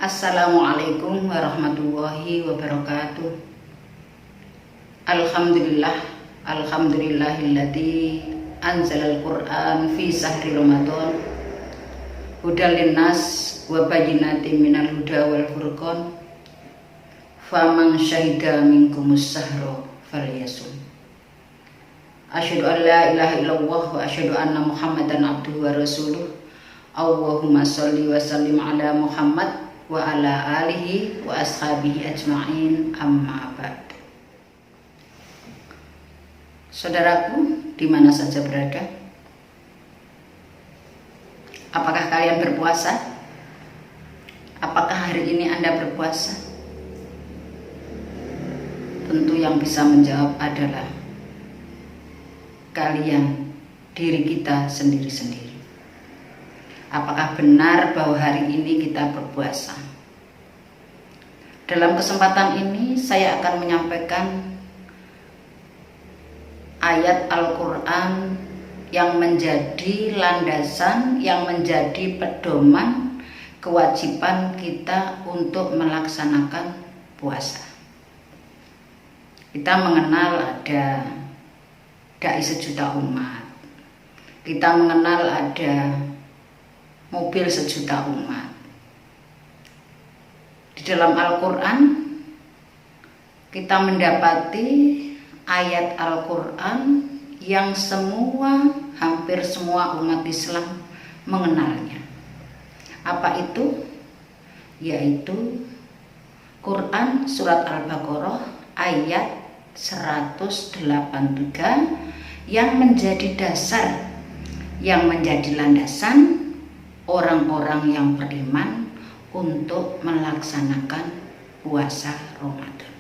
Assalamualaikum warahmatullahi wabarakatuh. Alhamdulillahilladzi anzalal Qur'an fi sahri Ramadan hudal linnas wa bayyinatin minal huda wal furqan faman syahida minkumus sahra falyasum. Asyhadu an la ilaha illallah wa asyhadu anna Muhammadan abduhu wa rasuluh. Allahumma sholli wa sallim ala Muhammad wa ala alihi wa ashabihi ajma'in, amma ba'd. Saudaraku, di mana saja berada, apakah kalian berpuasa? Apakah hari ini Anda berpuasa? Tentu yang bisa menjawab adalah kalian, diri kita sendiri-sendiri. Apakah benar bahwa hari ini kita berpuasa? Dalam kesempatan ini saya akan menyampaikan ayat Al-Quran yang menjadi landasan, yang menjadi pedoman kewajiban kita untuk melaksanakan puasa. Kita mengenal ada dai sejuta umat. Kita mengenal ada mobil sejuta umat. Di dalam Al-Quran kita mendapati ayat Al-Quran yang hampir semua umat Islam mengenalnya. Apa itu? Yaitu Quran surat Al-Baqarah ayat 183 yang menjadi dasar, yang menjadi landasan orang-orang yang beriman untuk melaksanakan puasa Ramadan.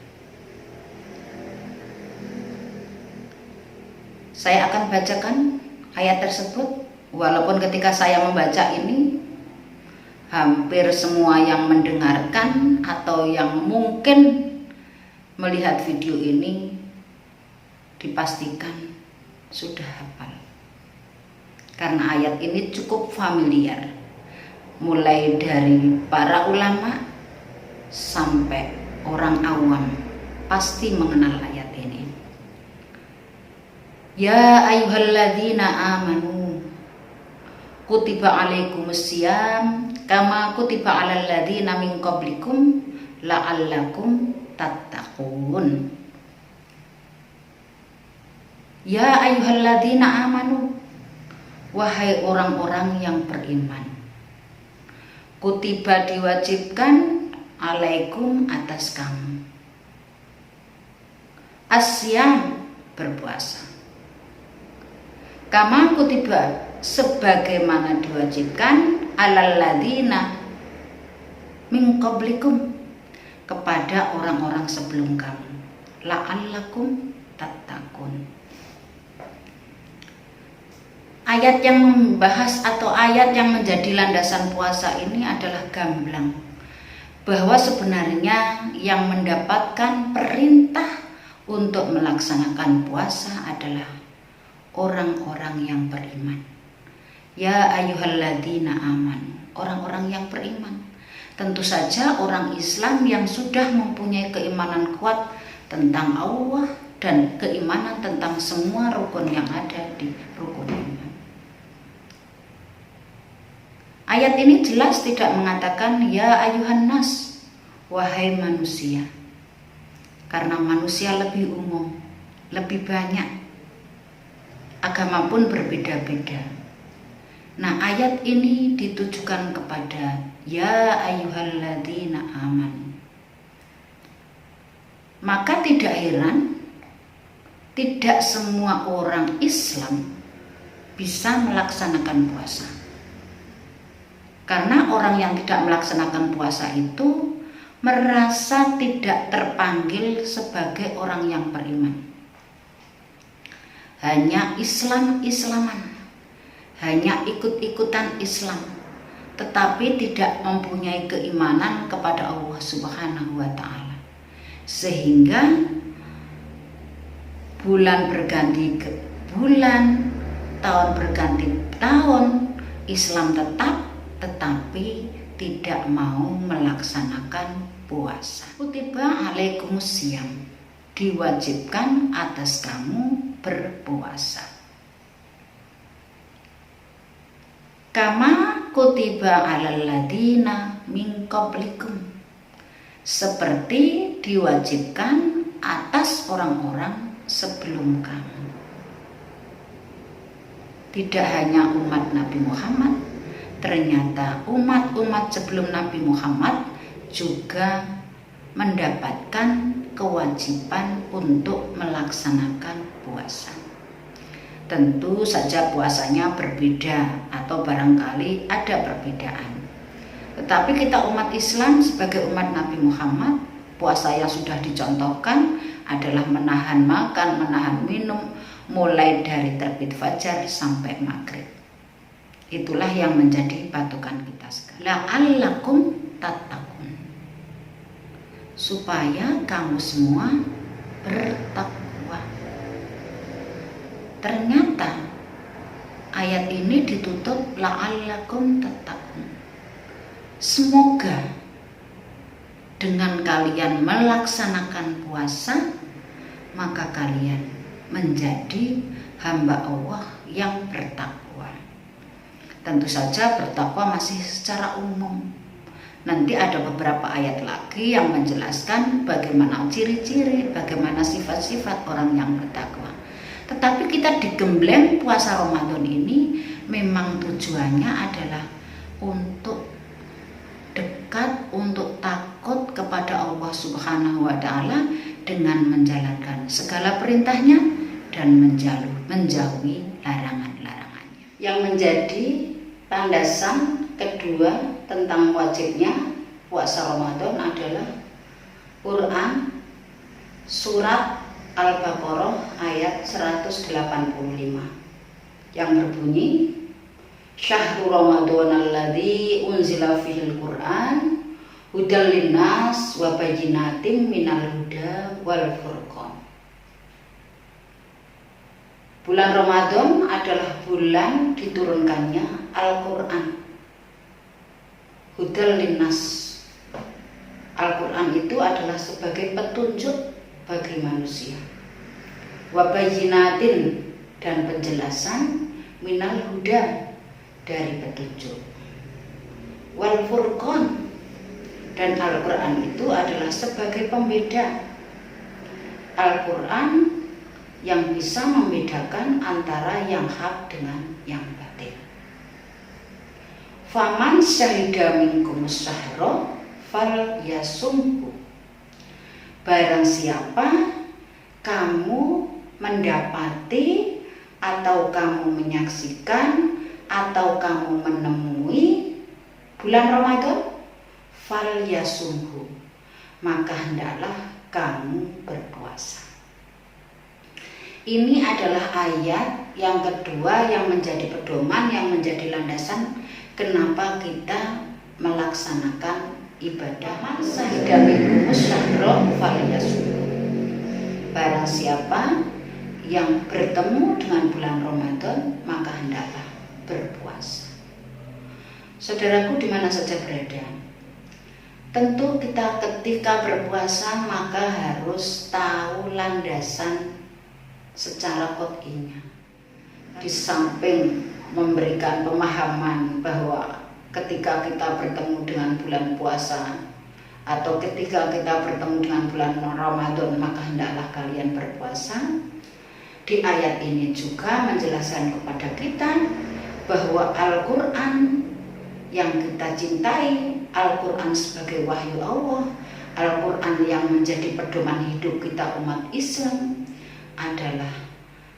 Saya akan bacakan ayat tersebut, walaupun ketika saya membaca ini hampir semua yang mendengarkan atau yang mungkin melihat video ini dipastikan sudah hafal. Karena ayat ini cukup familiar, mulai dari para ulama sampai orang awam pasti mengenal ayat ini. Ya ayyuhalladzina amanu kutiba alaikumusiyam kama kutiba alal ladzina min qablikum la'allakum tattaqun. Ya ayyuhalladzina amanu, wahai orang-orang yang beriman, kutiba diwajibkan alaikum atas kamu, asyam berpuasa, kama kutiba sebagaimana diwajibkan alal ladzina min qablikum kepada orang-orang sebelum kamu, la'allakum tattaqun. Ayat yang membahas atau ayat yang menjadi landasan puasa ini adalah gamblang bahwa sebenarnya yang mendapatkan perintah untuk melaksanakan puasa adalah orang-orang yang beriman. Ya ayyuhalladzina amanu, orang-orang yang beriman. Tentu saja orang Islam yang sudah mempunyai keimanan kuat tentang Allah dan keimanan tentang semua rukun yang ada di rukun iman. Ayat ini jelas tidak mengatakan ya ayuhan nas, wahai manusia, karena manusia lebih umum, lebih banyak, agama pun berbeda-beda. Nah, ayat ini ditujukan kepada ya ayyuhalladzina amanu. Maka tidak heran tidak semua orang Islam bisa melaksanakan puasa. Karena orang yang tidak melaksanakan puasa itu merasa tidak terpanggil sebagai orang yang beriman. Hanya Islam-Islaman, hanya ikut-ikutan Islam, tetapi tidak mempunyai keimanan kepada Allah Subhanahu wa Ta'ala. Sehingga bulan berganti ke bulan, tahun berganti tahun, Islam tetap, tetapi tidak mau melaksanakan puasa. Kutiba alaikumusiyam, diwajibkan atas kamu berpuasa. Kama kutiba alal ladina min qablikum, seperti diwajibkan atas orang-orang sebelum kamu. Tidak hanya umat Nabi Muhammad, ternyata umat-umat sebelum Nabi Muhammad juga mendapatkan kewajiban untuk melaksanakan puasa. Tentu saja puasanya berbeda atau barangkali ada perbedaan. Tetapi kita umat Islam sebagai umat Nabi Muhammad, puasa yang sudah dicontohkan adalah menahan makan, menahan minum, mulai dari terbit fajar sampai maghrib. Itulah yang menjadi patokan kita sekarang. La'allakum tattaqun, supaya kamu semua bertakwa. Ternyata ayat ini ditutup la'allakum tattaqun. Semoga dengan kalian melaksanakan puasa, maka kalian menjadi hamba Allah yang bertakwa. Tentu saja bertakwa masih secara umum. Nanti ada beberapa ayat lagi yang menjelaskan bagaimana ciri-ciri, bagaimana sifat-sifat orang yang bertakwa. Tetapi kita digembleng puasa Ramadan ini memang tujuannya adalah untuk dekat, untuk takut kepada Allah Subhanahu wa Ta'ala dengan menjalankan segala perintahnya dan menjauhi larangan-larangannya. Yang menjadi landasan kedua tentang wajibnya puasa Ramadan adalah Quran surat Al-Baqarah ayat 185 yang berbunyi, Syahrul Ramadan alladzi unzila fihil Qur'an hudal linnas wa bayyinatin minal huda wal furqan. Bulan Ramadan adalah bulan diturunkannya Al-Qur'an. Hudal linnas, Al-Qur'an itu adalah sebagai petunjuk bagi manusia. Wa bayyinatin, dan penjelasan, minal huda, dari petunjuk. Wal furqan, dan Al-Quran itu adalah sebagai pembeda. Al-Quran yang bisa membedakan antara yang hak dengan yang batil. Faman syahida minkumus syahra fal yasumhu, barang siapa kamu mendapati atau kamu menyaksikan atau kamu menemui bulan Ramadan, fal yasumhu, maka hendaklah kamu berpuasa. Ini adalah ayat yang kedua yang menjadi pedoman, yang menjadi landasan kenapa kita melaksanakan ibadah sahida minkumus syahra fal yasumhu. Barang siapa yang bertemu dengan bulan Ramadan, maka hendaklah berpuasa. Saudaraku di mana saja berada, tentu kita ketika berpuasa maka harus tahu landasan secara qot'inya. Di samping memberikan pemahaman bahwa ketika kita bertemu dengan bulan puasa atau ketika kita bertemu dengan bulan Ramadan maka hendaklah kalian berpuasa, di ayat ini juga menjelaskan kepada kita bahwa Al-Quran yang kita cintai, Al-Quran sebagai wahyu Allah, Al-Quran yang menjadi pedoman hidup kita umat Islam adalah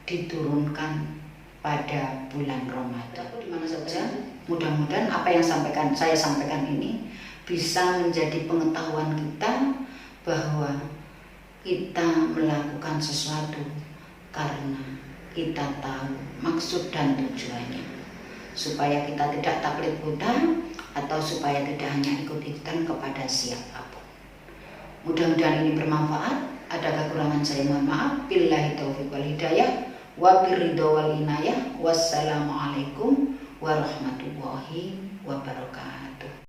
diturunkan pada bulan Ramadan. Di mana saja, mudah-mudahan apa yang saya sampaikan ini bisa menjadi pengetahuan kita bahwa kita melakukan sesuatu karena kita tahu maksud dan tujuannya, supaya kita tidak taklid buta atau supaya tidak hanya ikut-ikutan kepada siapapun. Mudah-mudahan ini bermanfaat. Ada kekurangan saya mohon maaf. Billahi taufiq wal hidayah wa birridha wal inayah. Wassalamualaikum warahmatullahi wabarakatuh.